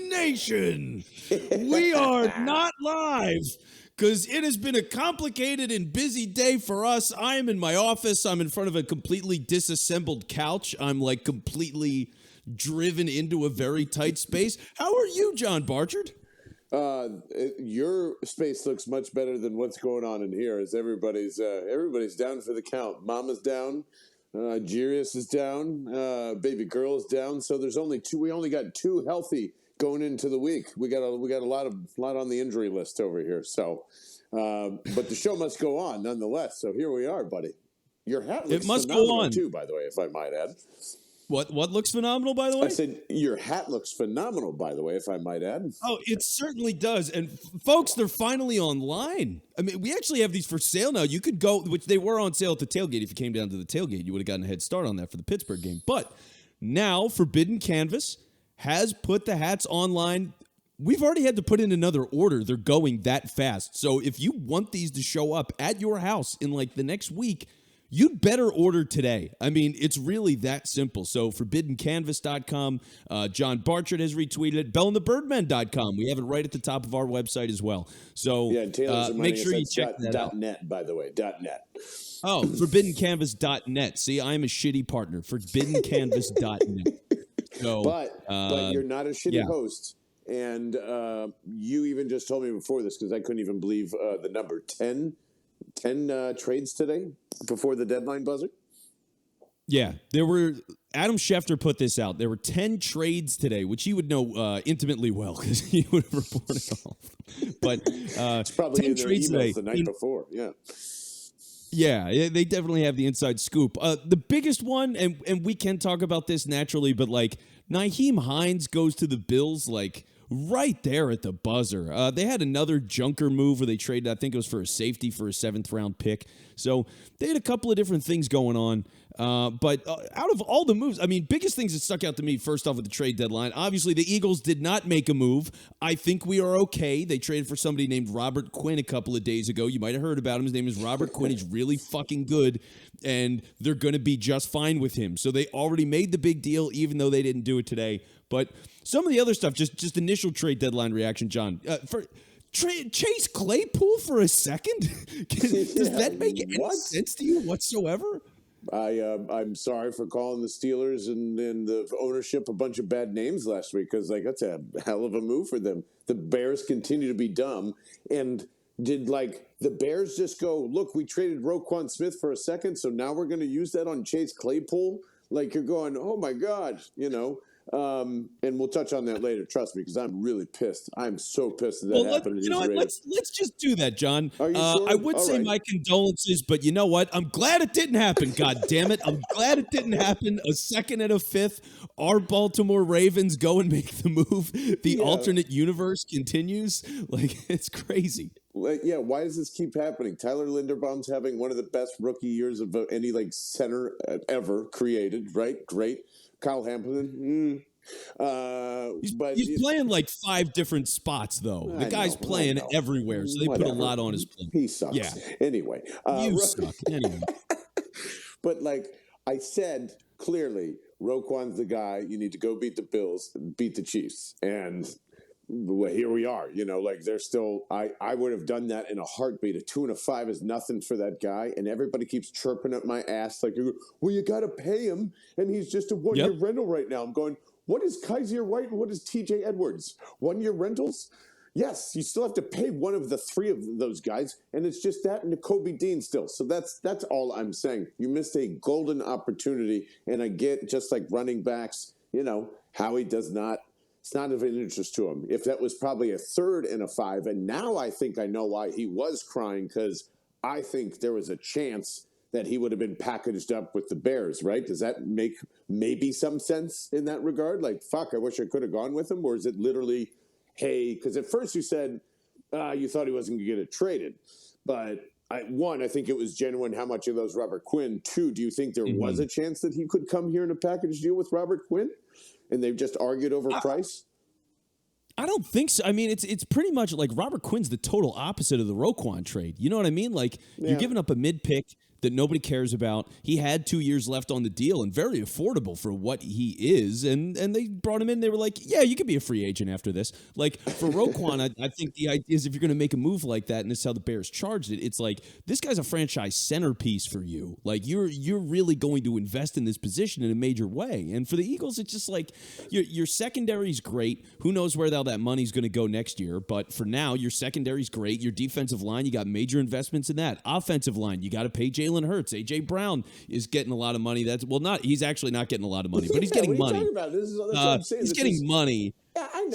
Nation. We are not live because it has been a complicated and busy day for us. I am in my office. I'm in front of a completely disassembled couch. I'm like completely driven into a very tight space. How are you, John Barchard? Your space looks much better than what's going on in here. As everybody's down for the count. Mama's down. Jirius is down. Baby girl is down. So there's only two. We only got two healthy going into the week. We got a lot on the injury list over here. So, but the show must go on nonetheless. So here we are, buddy. Your hat looks phenomenal too, by the way, if I might add. What looks phenomenal, by the way? I said your hat looks phenomenal, by the way, if I might add. Oh, it certainly does. And folks, they're finally online. I mean, we actually have these for sale now. You could go, which they were on sale at the tailgate. If you came down to the tailgate, you would have gotten a head start on that for the Pittsburgh game. But now Forbidden Canvas has put the hats online. We've already had to put in another order. They're going that fast. So if you want these to show up at your house in like the next week, you'd better order today. I mean, it's really that simple. So forbiddencanvas.com. John Barchard has retweeted it. Bellthebirdmen.com. We have it right at the top of our website as well. So yeah, Taylor's make sure you check that out. .net, by the way, .net. Oh, forbiddencanvas.net. See, I'm a shitty partner. Forbiddencanvas.net. So, but you're not a shitty host. And you even just told me before this, because I couldn't even believe the number 10 trades today before the deadline buzzer? Yeah, there were. Adam Schefter put this out. There were 10 trades today, which he would know intimately well because he would have reported all of them. But it's probably 10 in their trades emails today, the night before. Yeah. Yeah, they definitely have the inside scoop. The biggest one, and we can talk about this naturally, but like Nyheim Hines goes to the Bills like right there at the buzzer. They had another junker move where they traded, I think it was for a safety for a 7th round pick. So they had a couple of different things going on. But out of all the moves, I mean, biggest things that stuck out to me, first off with the trade deadline, obviously the Eagles did not make a move. I think we are okay. They traded for somebody named Robert Quinn a couple of days ago. You might have heard about him. His name is Robert Quinn. He's really fucking good, and they're going to be just fine with him. So they already made the big deal, even though they didn't do it today. But some of the other stuff, just initial trade deadline reaction, John. Chase Claypool for a second? Does that make any sense to you whatsoever? I'm sorry for calling the Steelers and the ownership a bunch of bad names last week because like that's a hell of a move for them. The Bears continue to be dumb. And did like the Bears just go, look, we traded Roquan Smith for a second, so now we're going to use that on Chase Claypool? Like you're going, oh my God, you know. And we'll touch on that later. Trust me, because I'm really pissed. I'm so pissed that happened. You know what? Let's just do that, John. Are you sure? I would say my condolences, but you know what? I'm glad it didn't happen. God damn it! I'm glad it didn't happen. A second and a fifth. Our Baltimore Ravens go and make the move. The alternate universe continues. Like it's crazy. Yeah, why does this keep happening? Tyler Linderbaum's having one of the best rookie years of any like center ever created. Right, great. Kyle Hamilton. He's playing like 5 different spots, though. The guy's playing everywhere, so they put a lot on his plate. He sucks. Yeah. Anyway. You suck. Anyway. But like I said, clearly, Roquan's the guy. You need to go beat the Bills, beat the Chiefs. And here we are. You know, like they're still – I would have done that in a heartbeat. A 2 and a 5 is nothing for that guy. And everybody keeps chirping at my ass like, well, you got to pay him. And he's just a one-year rental right now. I'm going, what is Kaiser White and what is TJ Edwards? 1-year rentals? Yes, you still have to pay one of the 3 of those guys. And it's just that and Kobe Dean still. So that's all I'm saying. You missed a golden opportunity. And I get just like running backs, you know, Howie does not. It's not of an interest to him. If that was probably a 3rd and a 5, and now I think I know why he was crying because I think there was a chance that he would have been packaged up with the Bears, right? Does that make maybe some sense in that regard? Like, fuck, I wish I could have gone with him. Or is it literally, hey, because at first you said you thought he wasn't going to get it traded. But I think it was genuine how much of those Robert Quinn. 2, do you think there was a chance that he could come here in a package deal with Robert Quinn? And they've just argued over price? I don't think so. I mean, it's pretty much like Robert Quinn's the total opposite of the Roquan trade. You know what I mean? Like, you're giving up a mid-pick that nobody cares about. He had 2 years left on the deal and very affordable for what he is. And they brought him in. They were like, yeah, you could be a free agent after this. Like for Roquan, I think the idea is if you're going to make a move like that, and this is how the Bears charged it, it's like this guy's a franchise centerpiece for you. Like you're really going to invest in this position in a major way. And for the Eagles, it's just like your secondary's great. Who knows where all that money's going to go next year? But for now, your secondary's great. Your defensive line, you got major investments in that. Offensive line, you got to pay Jalen Hurts. A.J. Brown is getting a lot of money. He's actually not getting a lot of money, but he's getting money. That's what I'm saying. He's getting money. Yeah, I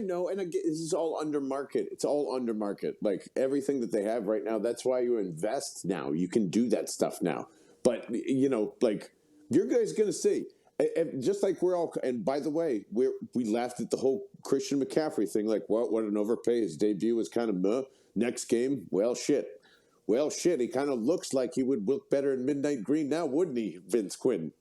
know. And again, this is all under market. It's all under market. Like everything that they have right now, that's why you invest now. You can do that stuff now. But, like your guys going to see. And just like we're all, and by the way, we laughed at the whole Christian McCaffrey thing. Like, what an overpay. His debut was kind of meh. Next game, well, shit. He kind of looks like he would look better in Midnight Green now, wouldn't he, Vince Quinn?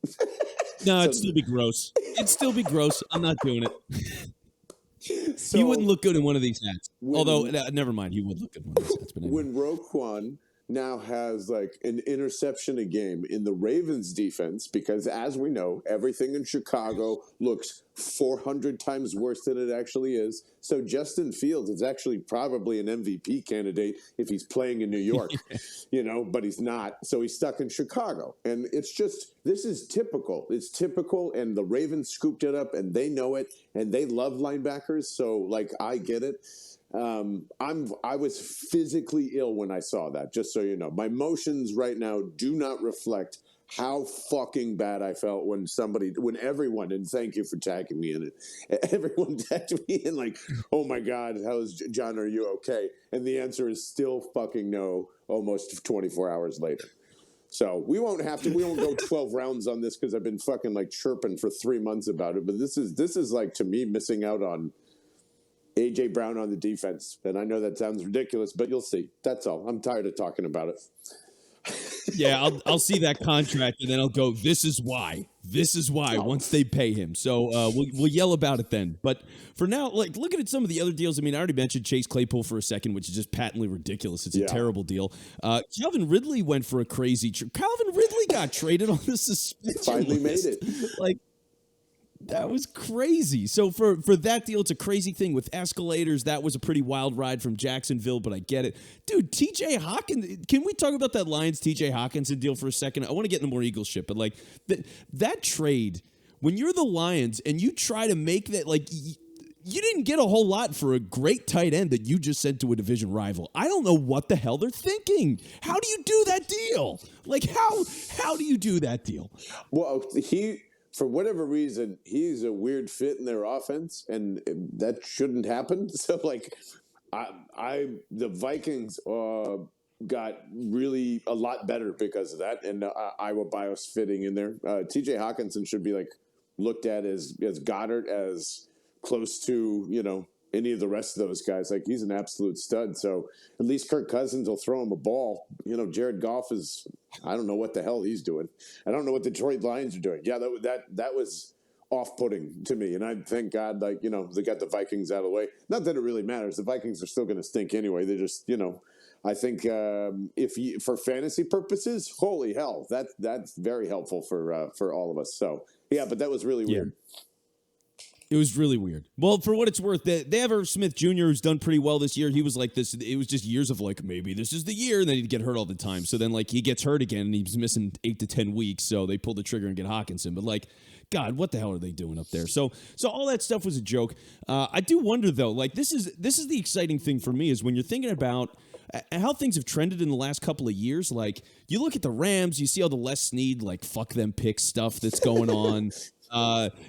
No, it'd still be gross. It'd still be gross. I'm not doing it. So, he wouldn't look good in one of these hats. Although, never mind, he would look good in one of these hats. But anyway. When Roquan now has like an interception a game in the Ravens defense, because as we know, everything in Chicago looks 400 times worse than it actually is. So Justin Fields is actually probably an MVP candidate if he's playing in New York, but he's not. So he's stuck in Chicago. And it's just, this is typical. It's typical. And the Ravens scooped it up and they know it and they love linebackers. So like, I get it. I was physically ill when I saw that, just so you know. My emotions right now do not reflect how fucking bad I felt when everyone, and thank you for tagging me in it, everyone tagged me in like, oh my God, John, are you okay? And the answer is still fucking no, almost 24 hours later. So we won't go 12 rounds on this because I've been fucking like chirping for 3 months about it. But this is like, to me, missing out on A.J. Brown on the defense. And I know that sounds ridiculous, but you'll see. That's all. I'm tired of talking about it. Yeah, I'll see that contract, and then I'll go, this is why, once they pay him. So we'll yell about it then. But for now, like, looking at some of the other deals, I mean, I already mentioned Chase Claypool for a second, which is just patently ridiculous. It's a terrible deal. Calvin Ridley went for a crazy Calvin Ridley got traded on the suspension Finally list. made it. Like, that was crazy. So for that deal, it's a crazy thing with escalators. That was a pretty wild ride from Jacksonville, but I get it. Dude, TJ Hawkins, can we talk about that Lions TJ Hawkinson deal for a second? I want to get into more Eagles shit, but like that trade, when you're the Lions and you try to make that, like, you didn't get a whole lot for a great tight end that you just sent to a division rival. I don't know what the hell they're thinking. How do you do that deal? Like, how do you do that deal? Well, for whatever reason, he's a weird fit in their offense, and that shouldn't happen. So, like, the Vikings got really a lot better because of that, and Iowa Bios fitting in there. T.J. Hawkinson should be like looked at as Goddard, as close to any of the rest of those guys. Like, he's an absolute stud. So at least Kirk Cousins will throw him a ball. Jared Goff is, I don't know what the hell he's doing. I don't know what the Detroit Lions are doing. Yeah, that was off-putting to me. And I thank God, like, they got the Vikings out of the way. Not that it really matters. The Vikings are still going to stink anyway. They just, I think for fantasy purposes, holy hell, that's very helpful for all of us. So yeah, but that was really weird. It was really weird. Well, for what it's worth, they have Irv Smith Jr., who's done pretty well this year. He was like this. It was just years of like, maybe this is the year, and then he'd get hurt all the time. So then, like, he gets hurt again, and he's missing 8 to 10 weeks. So they pulled the trigger and get Hawkinson. But like, God, what the hell are they doing up there? So all that stuff was a joke. I do wonder though. Like, this is the exciting thing for me is when you're thinking about how things have trended in the last couple of years. Like, you look at the Rams, you see all the Les Snead, like, fuck them pick stuff that's going on.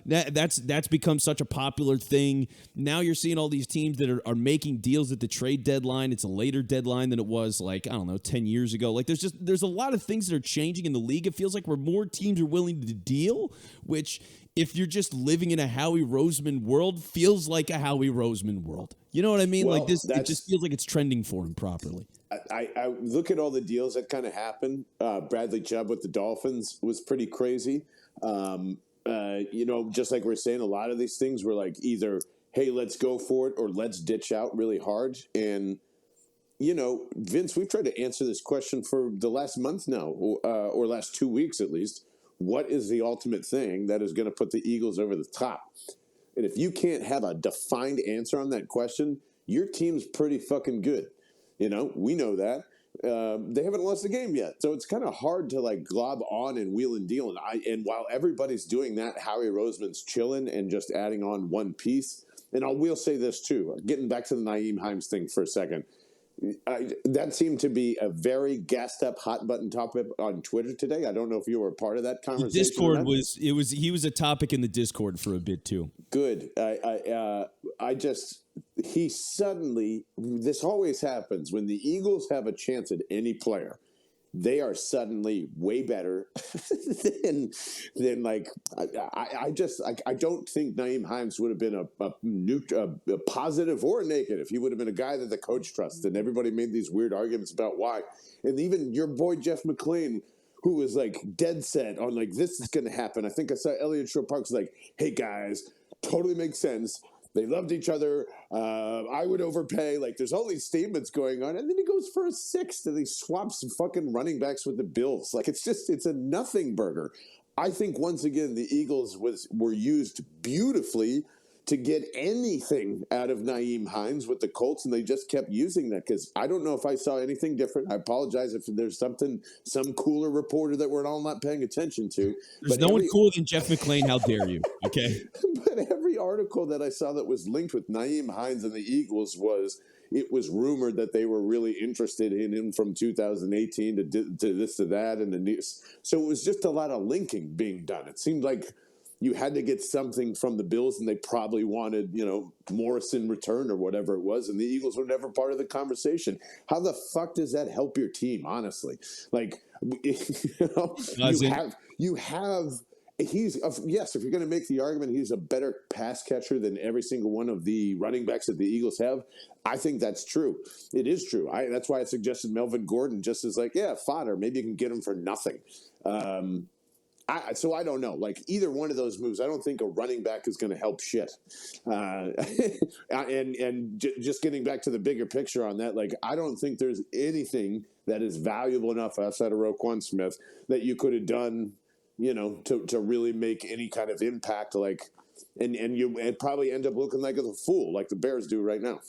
That's become such a popular thing. Now you're seeing all these teams that are making deals at the trade deadline. It's a later deadline than it was, like, I don't know, 10 years ago. Like, there's a lot of things that are changing in the league. It feels like where more teams are willing to deal, which, if you're just living in a Howie Roseman world, feels like a Howie Roseman world. You know what I mean? Well, like, this, it just feels like it's trending for him properly. I look at all the deals that kind of happened. Bradley Chubb with the Dolphins was pretty crazy. Just like we're saying, a lot of these things were like either, hey, let's go for it, or let's ditch out really hard. And Vince, we've tried to answer this question for the last month now, or last 2 weeks at least. What is the ultimate thing that is going to put the Eagles over the top? And if you can't have a defined answer on that question, your team's pretty fucking good. We know that. They haven't lost a game yet. So it's kind of hard to like glob on and wheel and deal. And while everybody's doing that, Howie Roseman's chilling and just adding on one piece. And I will say this too, getting back to the Nyheim Hines thing for a second. That seemed to be a very gassed up hot button topic on Twitter today. I don't know if you were a part of that conversation. The Discord he was a topic in the Discord for a bit too. Good. He suddenly, this always happens when the Eagles have a chance at any player. They are suddenly way better than like I don't think Nyheim Hines would have been a positive or a negative. He would have been a guy that the coach trusts, and everybody made these weird arguments about why. And even your boy Jeff McClain, who was like dead set on like this is going to happen. I think I saw Elliot Shore Parks like, "Hey guys, totally makes sense. They loved each other. I would overpay." Like, there's all these statements going on. And then he goes for a sixth and he swaps some fucking running backs with the Bills. Like, it's a nothing burger. I think, once again, the Eagles were used beautifully to get anything out of Nyheim Hines with the Colts, and they just kept using that because I don't know if I saw anything different. I apologize if there's some cooler reporter that we're all not paying attention to. There's no one cooler than Jeff McClain. How dare you? Okay. But every article that I saw that was linked with Nyheim Hines and the Eagles it was rumored that they were really interested in him from 2018 to this to that and the news. So it was just a lot of linking being done. It seemed like you had to get something from the Bills, and they probably wanted, Morris in return or whatever it was, and the Eagles were never part of the conversation. How the fuck does that help your team, honestly? Like, you have. Yes, if you're going to make the argument he's a better pass catcher than every single one of the running backs that the Eagles have, I think that's true. It is true. That's why I suggested Melvin Gordon just as like, fodder. Maybe you can get him for nothing. So I don't know. Like, either one of those moves, I don't think a running back is going to help shit. Just getting back to the bigger picture on that, like, I don't think there's anything that is valuable enough outside of Roquan Smith that you could have done, to really make any kind of impact. Like, and probably end up looking like a fool, like the Bears do right now.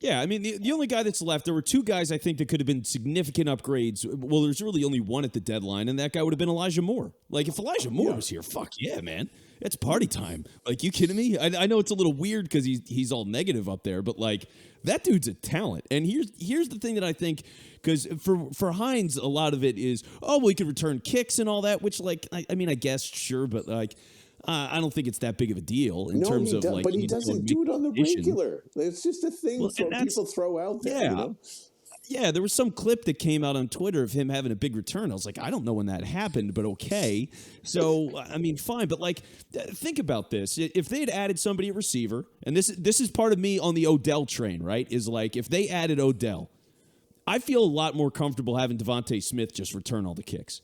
Yeah, I mean, the only guy that's left, there were two guys I think that could have been significant upgrades. Well, there's really only one at the deadline, and that guy would have been Elijah Moore. Like, if Elijah Moore was here, fuck yeah, man. It's party time. Like, you kidding me? I know it's a little weird because he's all negative up there, but, like, that dude's a talent. And here's the thing that I think, because for Hines, a lot of it is, he could return kicks and all that, which, like, I mean, I guess, sure, but, like, I don't think it's that big of a deal in terms of like. But he doesn't do it on the regular. It's just a thing people throw out there. Yeah. Yeah, there was some clip that came out on Twitter of him having a big return. I was like, I don't know when that happened, but okay. So, I mean, fine. But, like, think about this. If they had added somebody at receiver, and this is part of me on the Odell train, right, is like if they added Odell, I feel a lot more comfortable having Devontae Smith just return all the kicks.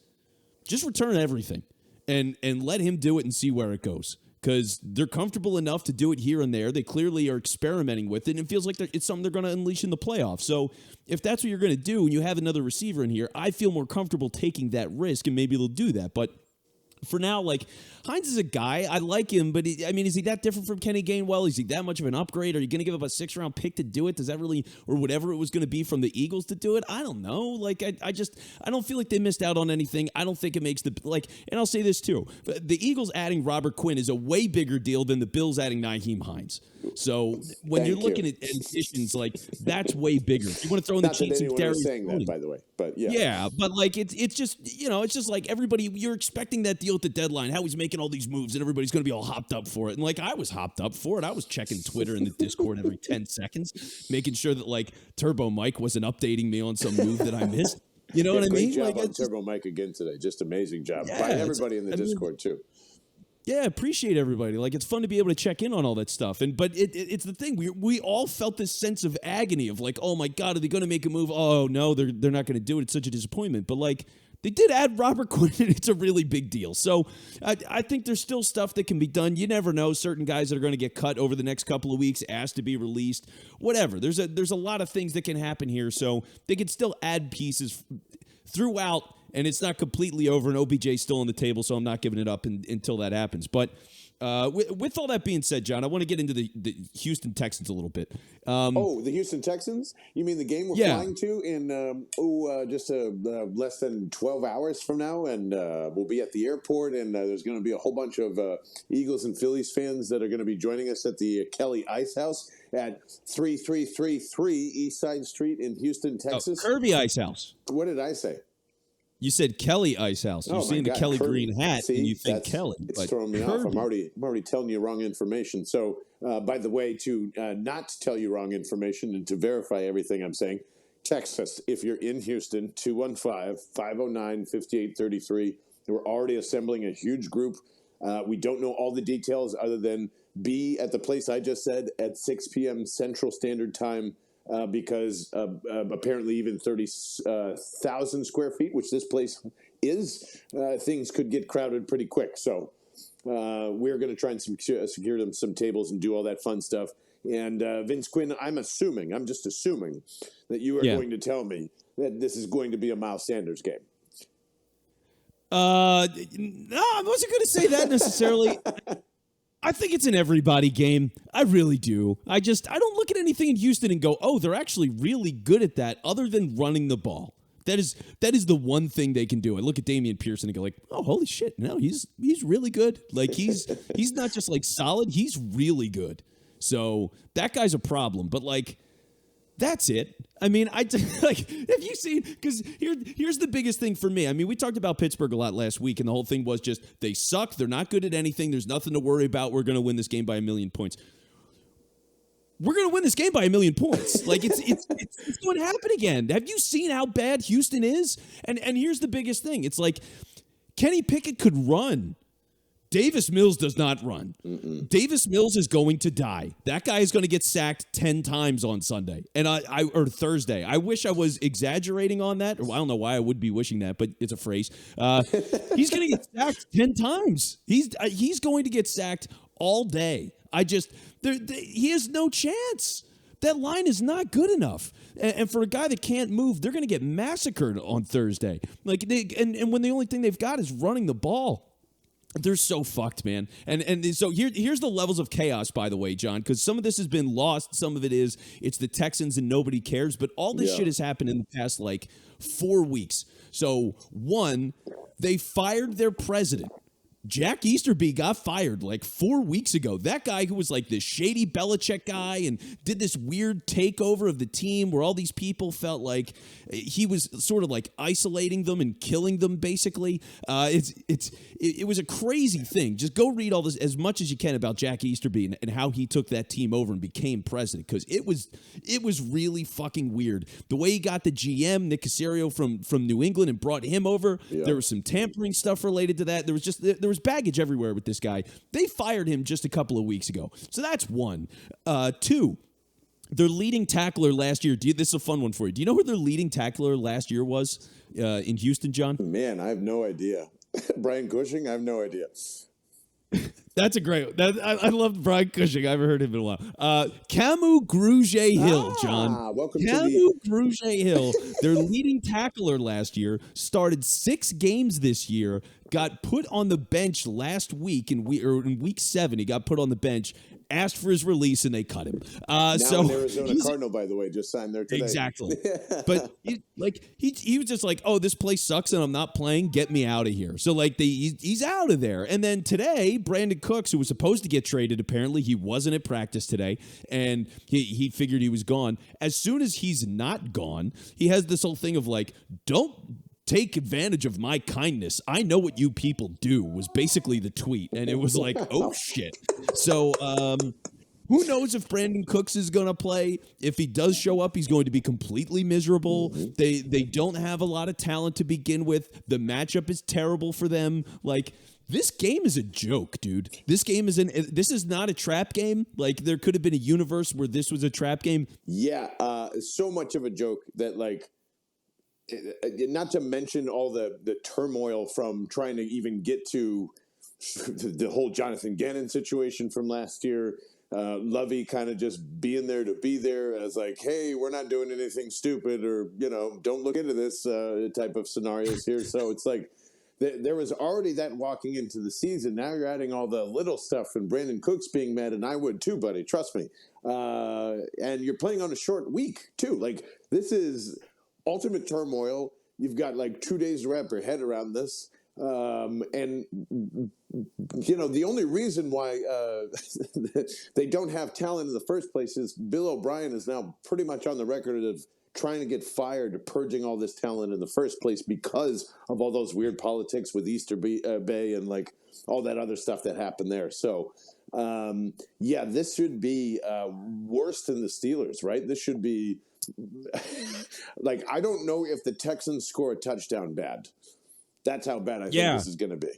Just return everything. And let him do it and see where it goes. Because they're comfortable enough to do it here and there. They clearly are experimenting with it, and it feels like it's something they're going to unleash in the playoffs. So if that's what you're going to do and you have another receiver in here, I feel more comfortable taking that risk, and maybe they'll do that. But for now, like, Hines is a guy. I like him, but is he that different from Kenny Gainwell? Is he that much of an upgrade? Are you going to give up a 6th-round pick to do it? Does that really, or whatever it was going to be from the Eagles to do it? I don't know. Like, I don't feel like they missed out on anything. I don't think it makes and I'll say this too. The Eagles adding Robert Quinn is a way bigger deal than the Bills adding Nyheim Hines. So when you're looking at additions, like, that's way bigger. You want to throw in the cheats and Darius saying that, by the way, but yeah. Yeah, but like it's just, it's just like everybody, you're expecting that deal at the deadline, how he's making all these moves and everybody's going to be all hopped up for it. And like, I was hopped up for it. I was checking Twitter and the Discord every 10 seconds, making sure that like Turbo Mike wasn't updating me on some move that I missed. You know what I mean? Great job on Turbo Mike again today. Just amazing job by everybody in the Discord too. Yeah, appreciate everybody. Like, it's fun to be able to check in on all that stuff. But it's the thing. We all felt this sense of agony of like, oh my God, are they going to make a move? Oh no, they're not going to do it. It's such a disappointment. But like, They did add Robert Quinn, and it's a really big deal. So I think there's still stuff that can be done. You never know. Certain guys that are going to get cut over the next couple of weeks, asked to be released, whatever. There's a lot of things that can happen here. So they can still add pieces throughout, and it's not completely over, and OBJ's still on the table, so I'm not giving it up until that happens. But with all that being said, John, I want to get into the Houston Texans a little bit. The Houston Texans? You mean the game we're flying to in just less than 12 hours from now? And we'll be at the airport, and there's going to be a whole bunch of Eagles and Phillies fans that are going to be joining us at the Kelly Ice House at 3333 East Side Street in Houston, Texas. Kirby Ice House. What did I say? You said Kelly Ice House. You've seen the Kelly green hat, and you think Kelly. It's throwing me off. I'm already telling you wrong information. So, by the way, to not tell you wrong information and to verify everything I'm saying, text us if you're in Houston, 215-509-5833. We're already assembling a huge group. We don't know all the details other than be at the place I just said at 6 p.m. Central Standard Time. Because apparently even 30,000 square feet, which this place is, things could get crowded pretty quick. So we're going to try and secure them some tables and do all that fun stuff. And Vince Quinn, I'm just assuming that you are going to tell me that this is going to be a Miles Sanders game. No, I wasn't going to say that necessarily. I think it's an everybody game. I really do. I don't look at anything in Houston and go, oh, they're actually really good at that other than running the ball. That is the one thing they can do. I look at Damian Pearson and go like, oh, holy shit. No, he's really good. Like he's not just like solid. He's really good. So that guy's a problem. But like, that's it. I mean, have you seen, because here's the biggest thing for me. I mean, we talked about Pittsburgh a lot last week, and the whole thing was just, they suck. They're not good at anything. There's nothing to worry about. We're going to win this game by 1,000,000 points. We're going to win this game by 1,000,000 points. Like, it's going to happen again. Have you seen how bad Houston is? And here's the biggest thing. It's like, Kenny Pickett could run. Davis Mills does not run. Mm-mm. Davis Mills is going to die. That guy is going to get sacked 10 times on Sunday or Thursday. I wish I was exaggerating on that. Or I don't know why I would be wishing that, but it's a phrase. He's going to get sacked 10 times. He's going to get sacked all day. He has no chance. That line is not good enough. And for a guy that can't move, they're going to get massacred on Thursday. And when the only thing they've got is running the ball. They're so fucked, man. And so here's the levels of chaos, by the way, John, because some of this has been lost. Some of it's the Texans and nobody cares. But all this shit has happened in the past, 4 weeks. So, one, they fired their president. Jack Easterby got fired 4 weeks ago. That guy who was this shady Belichick guy and did this weird takeover of the team where all these people felt like he was sort of isolating them and killing them, basically. It was a crazy thing. Just go read all this as much as you can about Jack Easterby and how he took that team over and became president, because it was really fucking weird. The way he got the GM, Nick Caserio, from New England and brought him over. Yeah. There was some tampering stuff related to that. There was baggage everywhere with this guy. They fired him just a couple of weeks ago. So that's one. Two, their leading tackler last year. This is a fun one for you. Do you know who their leading tackler last year was in Houston, John? Man, I have no idea. Brian Cushing? I have no idea. That's a great one. I love Brian Cushing. I haven't heard him in a while. Camu Grugier-Hill, John. Welcome Camu Grugier-Hill, their leading tackler last year, started 6 games this year, got put on the bench last week in week 7. He got put on the bench, asked for his release, and they cut him. Now an Arizona Cardinal, by the way, just signed there today. Exactly. But he was just oh, this place sucks and I'm not playing. Get me out of here. So he's out of there. And then today, Brandon Cooks, who was supposed to get traded, apparently he wasn't at practice today, and he figured he was gone. As soon as he's not gone, he has this whole thing of don't take advantage of my kindness. I know what you people do, was basically the tweet. And it was oh shit. So, who knows if Brandon Cooks is going to play? If he does show up, he's going to be completely miserable. Mm-hmm. They don't have a lot of talent to begin with. The matchup is terrible for them. This game is a joke, dude. This is not a trap game. There could have been a universe where this was a trap game. Yeah, so much of a joke that not to mention all the turmoil from trying to even get to the whole Jonathan Gannon situation from last year. Lovey kind of just being there to be there as like, hey, we're not doing anything stupid, or don't look into this type of scenarios here. So it's like there was already that walking into the season. Now you're adding all the little stuff, and Brandon Cooks being mad, and I would too, buddy. Trust me. And you're playing on a short week too. Like, this is ultimate turmoil. You've got like 2 days to wrap your head around this. And the only reason why they don't have talent in the first place is Bill O'Brien is now pretty much on the record of trying to get fired, purging all this talent in the first place because of all those weird politics with Easter Bay and like all that other stuff that happened there. So, this should be worse than the Steelers, right? This should be like, I don't know if the Texans score a touchdown bad. That's how bad I think this is going to be.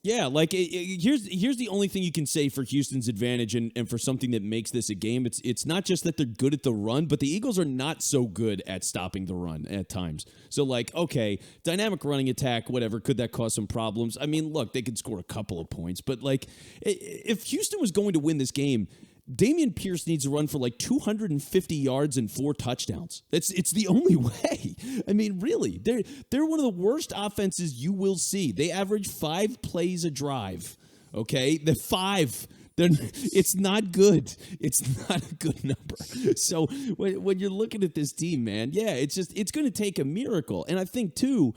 Yeah, like here's the only thing you can say for Houston's advantage and for something that makes this a game. It's not just that they're good at the run, but the Eagles are not so good at stopping the run at times. So like, okay, dynamic running attack, whatever, could that cause some problems? I mean, look, they could score a couple of points, but like if Houston was going to win this game, Dameon Pierce needs to run for like 250 yards and 4 touchdowns. It's the only way. I mean, really, they're one of the worst offenses you will see. They average 5 plays a drive. Okay, the 5. It's not good. It's not a good number. So when you're looking at this team, man, it's going to take a miracle. And I think too,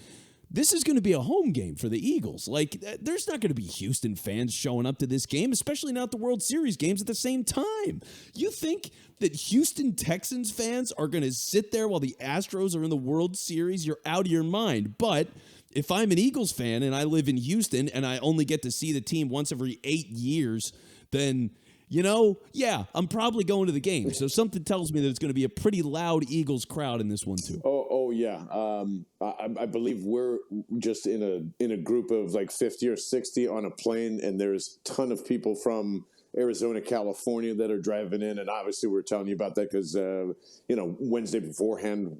this is going to be a home game for the Eagles. Like, there's not going to be Houston fans showing up to this game, especially not the World Series games at the same time. You think that Houston Texans fans are going to sit there while the Astros are in the World Series? You're out of your mind. But if I'm an Eagles fan and I live in Houston and I only get to see the team once every 8 years, then I'm probably going to the game. So something tells me that it's going to be a pretty loud Eagles crowd in this one too. Oh yeah. I believe we're just in a group of like 50 or 60 on a plane, and there's a ton of people from Arizona, California that are driving in, and obviously we're telling you about that because Wednesday beforehand,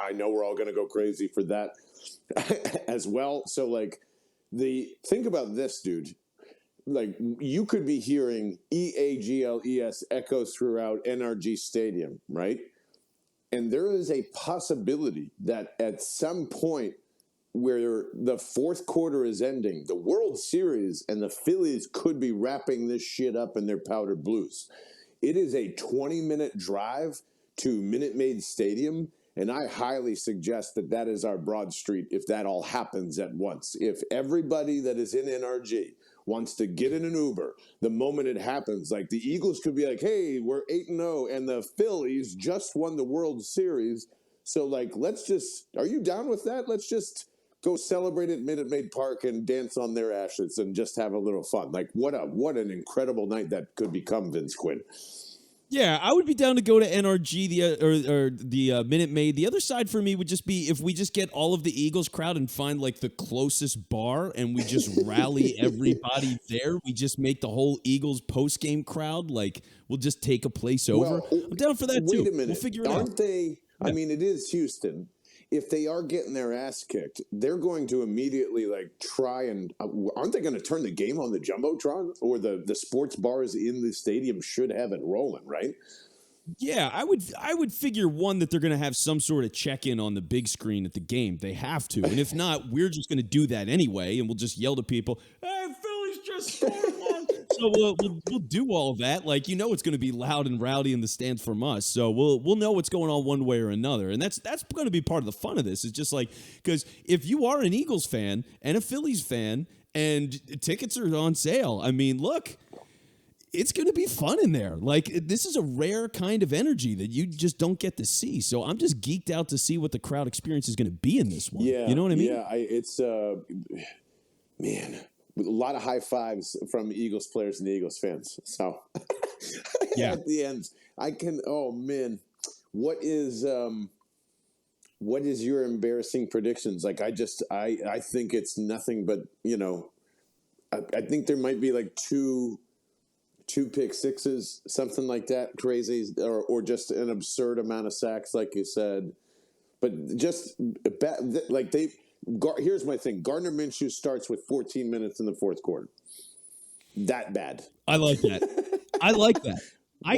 I know we're all going to go crazy for that as well. So like, think about this, dude. Like, you could be hearing EAGLES echo throughout NRG Stadium, right? And there is a possibility that at some point where the fourth quarter is ending, the World Series and the Phillies could be wrapping this shit up in their powder blues. It is a 20-minute drive to Minute Maid Stadium, and I highly suggest that is our Broad Street if that all happens at once. If everybody that is in NRG wants to get in an Uber the moment it happens, like the Eagles could be like, hey, we're 8-0 and the Phillies just won the World Series. So like, are you down with that? Let's just go celebrate at Minute Maid Park and dance on their ashes and just have a little fun. Like, what an incredible night that could become, Vince Quinn. Yeah, I would be down to go to NRG the Minute Maid. The other side for me would just be if we just get all of the Eagles crowd and find like the closest bar and we just rally everybody there. We just make the whole Eagles post-game crowd, like, we'll just take a place over. I'm down for that too. Wait a minute. We'll figure it out. Aren't they? Yeah. I mean, it is Houston. If they are getting their ass kicked, they're going to immediately like try and aren't they going to turn the game on the Jumbotron, or the sports bars in the stadium should have it rolling, right? Yeah, I would figure that they're going to have some sort of check-in on the big screen at the game. They have to. And if not, we're just going to do that anyway, and we'll just yell to people, hey, Phillies just scored one. So we'll do all of that. Like, it's going to be loud and rowdy in the stands from us. So we'll know what's going on one way or another. And that's going to be part of the fun of this. It's just like, because if you are an Eagles fan and a Phillies fan and tickets are on sale, I mean, look, it's going to be fun in there. Like, this is a rare kind of energy that you just don't get to see. So I'm just geeked out to see what the crowd experience is going to be in this one. Yeah. You know what I mean? Yeah. It's, man, a lot of high fives from Eagles players and the Eagles fans. So yeah, at the end, oh man, what is your embarrassing predictions? Like, I think it's nothing but, I think there might be like two pick sixes, something like that, crazy, or just an absurd amount of sacks, like you said. But just like here's my thing: Gardner Minshew starts with 14 minutes in the fourth quarter. That bad. I like that. I like that. I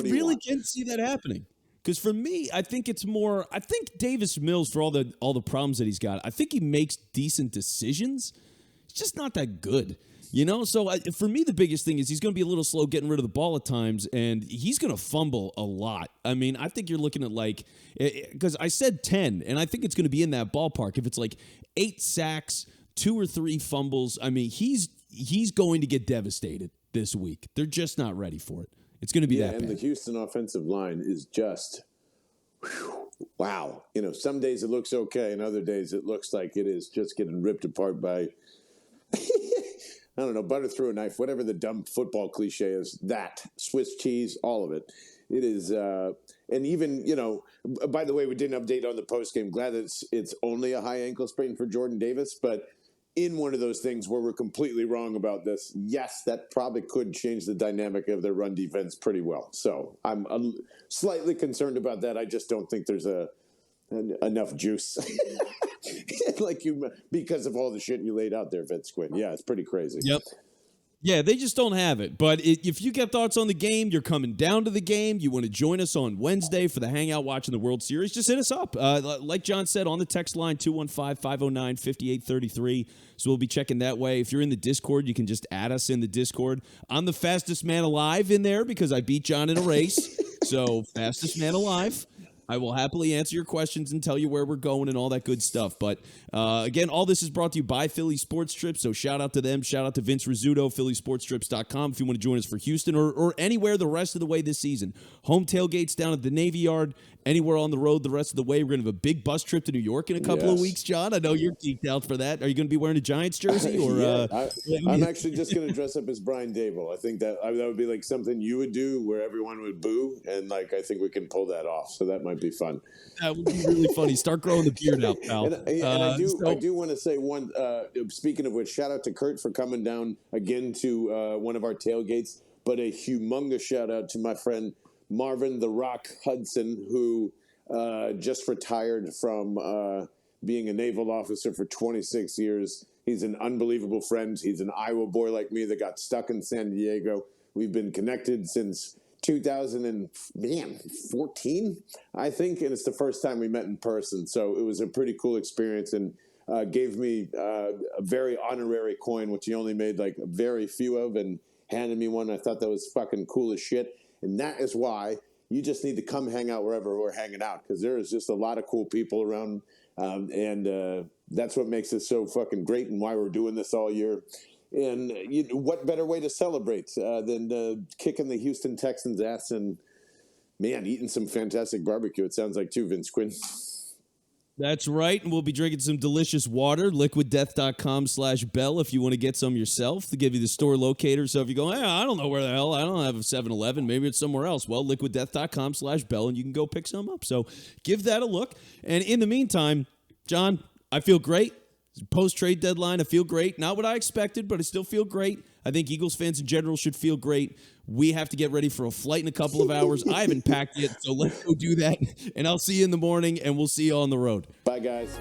really can see that happening. Because for me, I think it's more. I think Davis Mills, for all the problems that he's got, I think he makes decent decisions. He's just not that good, you know. So for me, the biggest thing is he's going to be a little slow getting rid of the ball at times, and he's going to fumble a lot. I mean, I think you're looking at like, because I said 10, and I think it's going to be in that ballpark. If it's like 8 sacks, 2 or 3 fumbles, I mean, he's going to get devastated this week. They're just not ready for it. It's going to be that bad. And the Houston offensive line is just, wow. You know, some days it looks okay, and other days it looks like it is just getting ripped apart by, I don't know, butter through a knife, whatever the dumb football cliche is, that, Swiss cheese, all of it. It is, and even, you know, by the way, we didn't update on the postgame. Glad that it's only a high ankle sprain for Jordan Davis, but in one of those things where we're completely wrong about this, yes, that probably could change the dynamic of their run defense pretty well. So I'm slightly concerned about that. I just don't think there's enough juice because of all the shit you laid out there, Vince Quinn. Yeah, it's pretty crazy. Yep. Yeah, they just don't have it. But if you got thoughts on the game, you're coming down to the game, you want to join us on Wednesday for the Hangout watching the World Series, just hit us up. Like John said, on the text line, 215-509-5833. So we'll be checking that way. If you're in the Discord, you can just add us in the Discord. I'm the fastest man alive in there because I beat John in a race. So fastest man alive. I will happily answer your questions and tell you where we're going and all that good stuff. But again, all this is brought to you by Philly Sports Trips. So shout out to them. Shout out to Vince Rizzuto, PhillySportsTrips.com if you want to join us for Houston or anywhere the rest of the way this season. Home tailgates down at the Navy Yard. Anywhere on the road the rest of the way. We're going to have a big bus trip to New York in a couple of weeks, John. I know you're geeked out for that. Are you going to be wearing a Giants jersey? Or I'm actually just going to dress up as Brian Dable. I think that would be like something you would do where everyone would boo, and like I think we can pull that off. So that might be fun. That would be really funny. Start growing the beard out, pal. And I do want to say one. Speaking of which, shout out to Kurt for coming down again to one of our tailgates. But a humongous shout out to my friend Marvin the Rock Hudson, who just retired from being a naval officer for 26 years. He's an unbelievable friend. He's an Iowa boy like me that got stuck in San Diego. We've been connected since 2014, I think, and it's the first time we met in person. So it was a pretty cool experience, and gave me a very honorary coin, which he only made like very few of, and handed me one. I thought that was fucking cool as shit. And that is why you just need to come hang out wherever we're hanging out, because there is just a lot of cool people around. And that's what makes it so fucking great and why we're doing this all year. And what better way to celebrate than kicking the Houston Texans' ass and, man, eating some fantastic barbecue, it sounds like, too, Vince Quinn. That's right, and we'll be drinking some delicious water, liquiddeath.com/Bell if you want to get some yourself, to give you the store locator. So if you go, hey, I don't know where the hell, I don't have a 7-Eleven, maybe it's somewhere else. Well, liquiddeath.com/Bell, and you can go pick some up. So give that a look. And in the meantime, John, I feel great. Post-trade deadline, I feel great. Not what I expected, but I still feel great. I think Eagles fans in general should feel great. We have to get ready for a flight in a couple of hours. I haven't packed yet, so let's go do that. And I'll see you in the morning, and we'll see you on the road. Bye, guys.